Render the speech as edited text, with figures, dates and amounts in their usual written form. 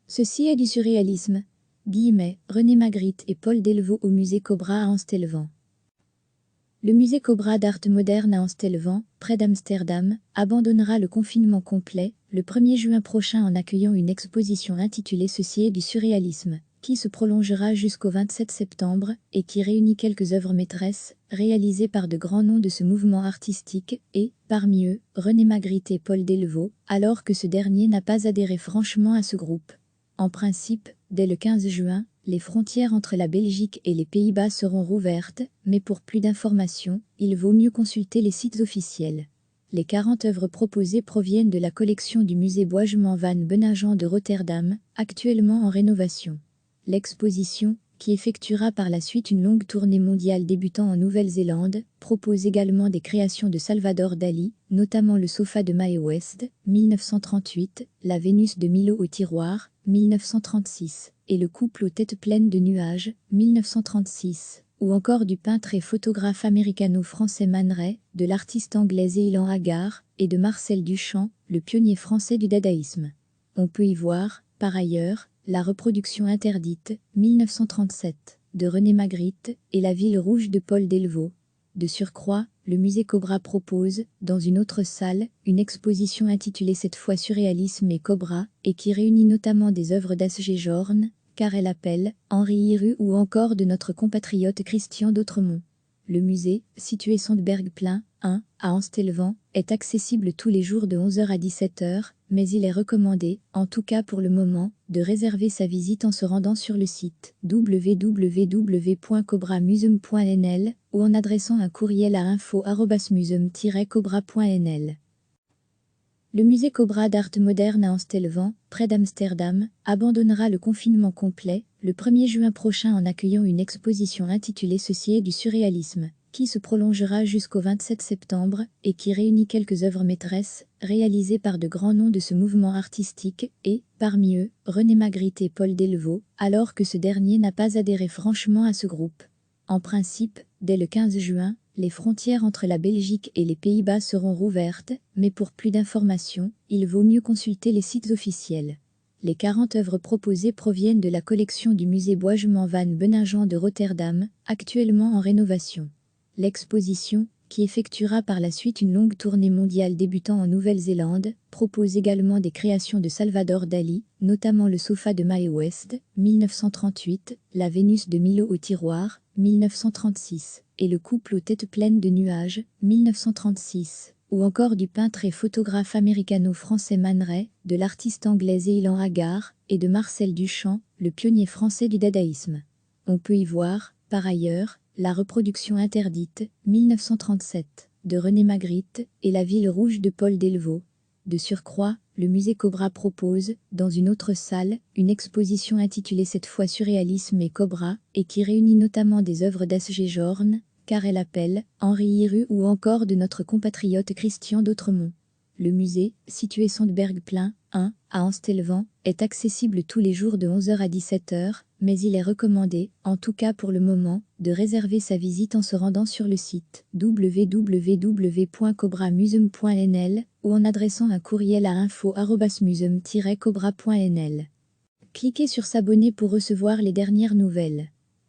Ceci est du surréalisme. René Magritte et Paul Delvaux au musée Cobra à Amstelveen. Le musée Cobra d'art moderne à Amstelveen, près d'Amsterdam, abandonnera le confinement complet le 1er juin prochain en accueillant une exposition intitulée Ceci est du surréalisme, qui se prolongera jusqu'au 27 septembre et qui réunit quelques œuvres maîtresses réalisées par de grands noms de ce mouvement artistique et, parmi eux, René Magritte et Paul Delvaux, alors que ce dernier n'a pas adhéré franchement à ce groupe. En principe, dès le 15 juin, les frontières entre la Belgique et les Pays-Bas seront rouvertes, mais pour plus d'informations, il vaut mieux consulter les sites officiels. Les 40 œuvres proposées proviennent de la collection du musée Boijman van Beuningen de Rotterdam, actuellement en rénovation. L'exposition, qui effectuera par la suite une longue tournée mondiale débutant en Nouvelle-Zélande, propose également des créations de Salvador Dali, notamment le sofa de Mae West, 1938, la Vénus de Milo au tiroir, 1936, et le couple aux têtes pleines de nuages, 1936, ou encore du peintre et photographe américano-français Man Ray, de l'artiste anglais Ilan Haggard, et de Marcel Duchamp, le pionnier français du dadaïsme. On peut y voir, par ailleurs, La reproduction interdite, 1937, de René Magritte, et La ville rouge de Paul Delvaux. De surcroît, le musée Cobra propose, dans une autre salle, une exposition intitulée cette fois Surréalisme et Cobra, et qui réunit notamment des œuvres d'Asger Jorn, Karel Appel, Henri Hiru ou encore de notre compatriote Christian d'Autremont. Le musée, situé Sandbergplein 1, à Amstelveen, est accessible tous les jours de 11h à 17h, mais il est recommandé, en tout cas pour le moment, de réserver sa visite en se rendant sur le site www.cobramuseum.nl ou en adressant un courriel à info@museum-cobra.nl. Le musée Cobra d'art moderne à Amstelveen, près d'Amsterdam, abandonnera le confinement complet le 1er juin prochain en accueillant une exposition intitulée Ceci est du surréalisme, qui se prolongera jusqu'au 27 septembre et qui réunit quelques œuvres maîtresses réalisées par de grands noms de ce mouvement artistique et, parmi eux, René Magritte et Paul Delvaux, alors que ce dernier n'a pas adhéré franchement à ce groupe. En principe, dès le 15 juin, les frontières entre la Belgique et les Pays-Bas seront rouvertes, mais pour plus d'informations, il vaut mieux consulter les sites officiels. Les 40 œuvres proposées proviennent de la collection du musée Boijman van Beuningen de Rotterdam, actuellement en rénovation. L'exposition, qui effectuera par la suite une longue tournée mondiale débutant en Nouvelle-Zélande, propose également des créations de Salvador Dali, notamment le sofa de Mae West, 1938, la Vénus de Milo au tiroir, 1936, et le couple aux têtes pleines de nuages, 1936, ou encore du peintre et photographe américano-français Man Ray, de l'artiste anglais Ilan Haggard, et de Marcel Duchamp, le pionnier français du dadaïsme. On peut y voir, par ailleurs, La reproduction interdite, 1937, de René Magritte, et La ville rouge de Paul Delvaux. De surcroît, le musée Cobra propose, dans une autre salle, une exposition intitulée cette fois Surréalisme et Cobra, et qui réunit notamment des œuvres d'Asger Jorn, Karel Appel, Henri Hiru ou encore de notre compatriote Christian d'Autremont. Le musée, situé Sandbergplein 1, à Amstelveen, est accessible tous les jours de 11h à 17h, mais il est recommandé, en tout cas pour le moment, de réserver sa visite en se rendant sur le site www.cobramuseum.nl ou en adressant un courriel à info@museum-cobra.nl. Cliquez sur s'abonner pour recevoir les dernières nouvelles.